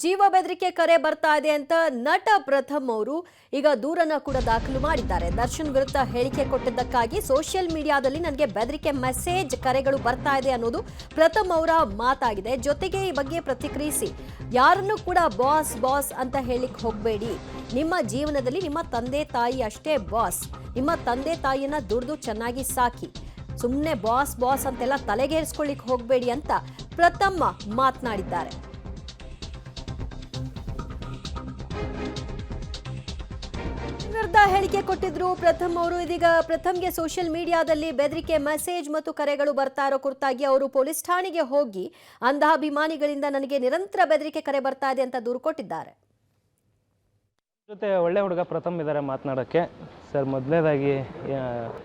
ಜೀವ ಬೆದರಿಕೆ ಕರೆ ಬರ್ತಾ ಇದೆ ಅಂತ ನಟ ಪ್ರಥಮ್ ಅವರು ಈಗ ದೂರನ್ನ ಕೂಡ ದಾಖಲು ಮಾಡಿದ್ದಾರೆ. ದರ್ಶನ್ ವಿರುದ್ಧ ಹೇಳಿಕೆ ಕೊಟ್ಟಿದ್ದಕ್ಕಾಗಿ ಸೋಷಿಯಲ್ ಮೀಡಿಯಾದಲ್ಲಿ ನನಗೆ ಬೆದರಿಕೆ ಮೆಸೇಜ್ ಕರೆಗಳು ಬರ್ತಾ ಇದೆ ಅನ್ನೋದು ಪ್ರಥಮ್ ಅವರ ಮಾತಾಗಿದೆ. ಜೊತೆಗೆ ಈ ಬಗ್ಗೆ ಪ್ರತಿಕ್ರಿಯಿಸಿ ಯಾರನ್ನು ಕೂಡ ಬಾಸ್ ಬಾಸ್ ಅಂತ ಹೇಳಿಕ್ ಹೋಗಬೇಡಿ. ನಿಮ್ಮ ಜೀವನದಲ್ಲಿ ನಿಮ್ಮ ತಂದೆ ತಾಯಿ ಅಷ್ಟೇ ಬಾಸ್. ನಿಮ್ಮ ತಂದೆ ತಾಯಿಯನ್ನ ದುಡಿದು ಚೆನ್ನಾಗಿ ಸಾಕಿ. ಸುಮ್ಮನೆ ಬಾಸ್ ಬಾಸ್ ಅಂತೆಲ್ಲ ತಲೆಗೇರಿಸ್ಕೊಳ್ಳಿಕ್ ಹೋಗಬೇಡಿ ಅಂತ ಪ್ರಥಮ್ ಮಾತನಾಡಿದ್ದಾರೆ. ವಿರುದ್ಧ ಹೇಳಿಕೆ ಕೊಟ್ಟಿದ್ರು ಪ್ರಥಮ್ ಅವರು. ಇದೀಗ ಪ್ರಥಮ್ಗೆ ಸೋಷಿಯಲ್ ಮೀಡಿಯಾದಲ್ಲಿ ಬೆದರಿಕೆ ಮೆಸೇಜ್ ಮತ್ತು ಕರೆಗಳು ಬರ್ತಾ ಇರೋ ಕುರಿತಾಗಿ ಅವರು ಪೊಲೀಸ್ ಠಾಣೆಗೆ ಹೋಗಿ ಅಂಧಾಭಿಮಾನಿಗಳಿಂದ ನನಗೆ ನಿರಂತರ ಬೆದರಿಕೆ ಕರೆ ಬರ್ತಾ ಇದೆ ಅಂತ ದೂರು ಕೊಟ್ಟಿದ್ದಾರೆ. ಜೊತೆ ಒಳ್ಳೆ ಹುಡುಗ ಪ್ರಥಮ್ ಇದ್ದಾರೆ ಮಾತನಾಡೋಕ್ಕೆ. ಸರ್, ಮೊದಲನೇದಾಗಿ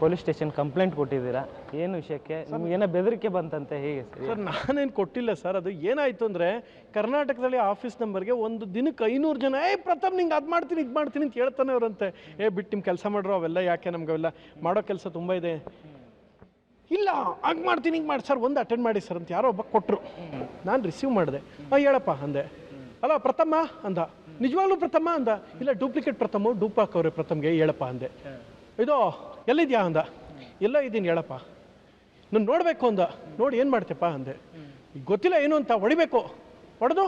ಪೊಲೀಸ್ ಸ್ಟೇಷನ್ ಕಂಪ್ಲೇಂಟ್ ಕೊಟ್ಟಿದ್ದೀರಾ, ಏನು ವಿಷಯಕ್ಕೆ? ನಿಮ್ಗೆ ಏನೋ ಬೆದರಿಕೆ ಬಂತಂತೆ, ಹೇಗೆ ಸರ್? ನಾನೇನು ಕೊಟ್ಟಿಲ್ಲ ಸರ್. ಅದು ಏನಾಯಿತು ಅಂದರೆ, ಕರ್ನಾಟಕದಲ್ಲಿ ಆಫೀಸ್ ನಂಬರ್ಗೆ ಒಂದು ದಿನಕ್ಕೆ 500 ಜನ ಪ್ರಥಮ್ ನಿಂಗೆ ಅದು ಮಾಡ್ತೀನಿ ಇದು ಮಾಡ್ತೀನಿ ಅಂತ ಹೇಳ್ತಾನೆ ಅವರಂತೆ. ಬಿಟ್ಟು ನಿಮ್ಮ ಕೆಲಸ ಮಾಡ್ರು, ಅವೆಲ್ಲ ಯಾಕೆ, ನಮ್ಗೆ ಅವೆಲ್ಲ ಮಾಡೋ ಕೆಲಸ ತುಂಬ ಇದೆ. ಇಲ್ಲ ಹಂಗೆ ಮಾಡ್ತೀನಿ ಹಿಂಗೆ ಮಾಡಿ ಸರ್, ಒಂದು ಅಟೆಂಡ್ ಮಾಡಿ ಸರ್ ಅಂತ ಯಾರೋ ಒಬ್ಬ ಕೊಟ್ಟರು. ನಾನು ರಿಸೀವ್ ಮಾಡಿದೆ. ಹೇಳಪ್ಪ ಅಂದೆ. ಅಲ್ಲ ಪ್ರಥಮ ಅಂದ. ನಿಜವಾಗ್ಲೂ ಪ್ರಥಮ ಅಂದ. ಇಲ್ಲ ಡೂಪ್ಲಿಕೇಟ್ ಪ್ರಥಮ, ಡೂಪ್ ಹಾಕವ್ರೆ ಪ್ರಥಮ್ಗೆ, ಹೇಳಪ್ಪ ಅಂದೆ. ಇದು ಎಲ್ಲಿದ್ಯಾ ಅಂದ. ಎಲ್ಲ ಇದ್ದೀನಿ ಹೇಳಪ್ಪ. ನಾನು ನೋಡಬೇಕು ಅಂದ. ನೋಡಿ ಏನು ಮಾಡ್ತೇಪ್ಪ ಅಂದೆ. ಗೊತ್ತಿಲ್ಲ ಏನು ಅಂತ, ಹೊಡಿಬೇಕು. ಹೊಡೆದು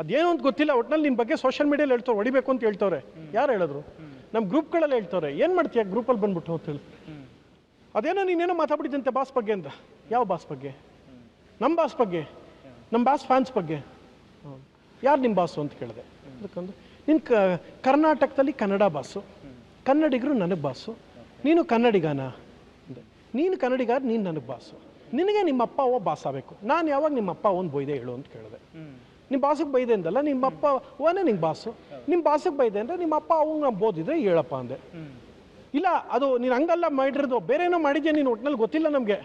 ಅದೇನು ಅಂತ ಗೊತ್ತಿಲ್ಲ, ಒಟ್ಟಿನಲ್ಲಿ ನಿನ್ನ ಬಗ್ಗೆ ಸೋಷಿಯಲ್ ಮೀಡಿಯಲ್ಲಿ ಹೇಳ್ತವ್ರೆ, ಹೊಡಿಬೇಕು ಅಂತ ಹೇಳ್ತವ್ರೆ. ಯಾರು ಹೇಳಿದ್ರು? ನಮ್ಮ ಗ್ರೂಪ್ಗಳಲ್ಲಿ ಹೇಳ್ತವ್ರೆ. ಏನು ಮಾಡ್ತೀಯ ಗ್ರೂಪಲ್ಲಿ ಬಂದ್ಬಿಟ್ಟು ಅಂತ ಹೇಳಿ. ಅದೇನೋ ನೀನೇನೋ ಮಾತಾಡ್ಬಿಟ್ಟಿದ್ದಂತೆ ಬಾಸ್ ಬಗ್ಗೆ ಅಂತ. ಯಾವ ಬಾಸ್ ಬಗ್ಗೆ? ನಮ್ಮ ಬಾಸ್ ಬಗ್ಗೆ, ನಮ್ಮ ಬಾಸ್ ಫ್ಯಾನ್ಸ್ ಬಗ್ಗೆ. ಯಾರು ನಿಮ್ಮ ಬಾಸು ಅಂತ ಕೇಳಿದೆ. ಅದಕ್ಕೊಂದು ನಿನ್ನ ಕರ್ನಾಟಕದಲ್ಲಿ ಕನ್ನಡ ಬಾಸು, ಕನ್ನಡಿಗರು ನನಗೆ ಬಾಸು, ನೀನು ಕನ್ನಡಿಗನ ಅಂದೆ. ನೀನು ಕನ್ನಡಿಗಾರ, ನೀನು ನನಗೆ ಬಾಸು. ನಿನಗೆ ನಿಮ್ಮ ಅಪ್ಪ ಅವ್ವ ಬಾಸ್ ಆಗಬೇಕು. ನಾನು ಯಾವಾಗ ನಿಮ್ಮ ಅಪ್ಪ ಅವ್ವನ ಬೈದೆ ಹೇಳು ಅಂತ ಕೇಳಿದೆ. ನಿಮ್ಮ ಬಾಸಿಗೆ ಬೈದೆ ಅಂದಲ್ಲ, ನಿಮ್ಮ ಅಪ್ಪ ಅವ್ವನೇ ನಿಂಗೆ ಬಾಸು. ನಿಮ್ಮ ಬಾಸಿಗೆ ಬೈದೆ ಅಂದರೆ ನಿಮ್ಮ ಅಪ್ಪ ಅವಂಗೆ ನಾವು ಬೋದಿದ್ರೆ ಹೇಳಪ್ಪ ಅಂದೆ. ಇಲ್ಲ ಅದು ನೀನು ಹಂಗಲ್ಲ ಮಾಡಿರೋದು, ಬೇರೆ ಏನೋ ಮಾಡಿದ್ಯಾ ನೀನು, ಒಟ್ಟಿನಲ್ಲಿ ಗೊತ್ತಿಲ್ಲ ನಮಗೆ.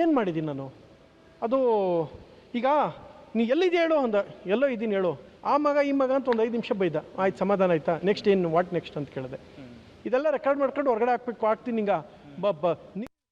ಏನು ಮಾಡಿದ್ದೀನಿ ನಾನು? ಅದು ಈಗ ನೀ ಎಲ್ಲಿದೆ ಹೇಳು ಅಂದ. ಎಲ್ಲೋ ಇದ್ದೀನಿ ಹೇಳು. ಆ ಮಗ ಈ ಮಗ ಅಂತ ಒಂದು 5 ನಿಮಿಷ ಬೈದ. ಆಯ್ತು, ಸಮಾಧಾನ ಆಯ್ತಾ? ನೆಕ್ಸ್ಟ್ ಏನು, ವಾಟ್ ನೆಕ್ಸ್ಟ್ ಅಂತ ಕೇಳಿದೆ. ಇದೆಲ್ಲ ರೆಕಾರ್ಡ್ ಮಾಡ್ಕೊಂಡು ಹೊರಗಡೆ ಹಾಕ್ತೀನಿ. ಹಿಂಗ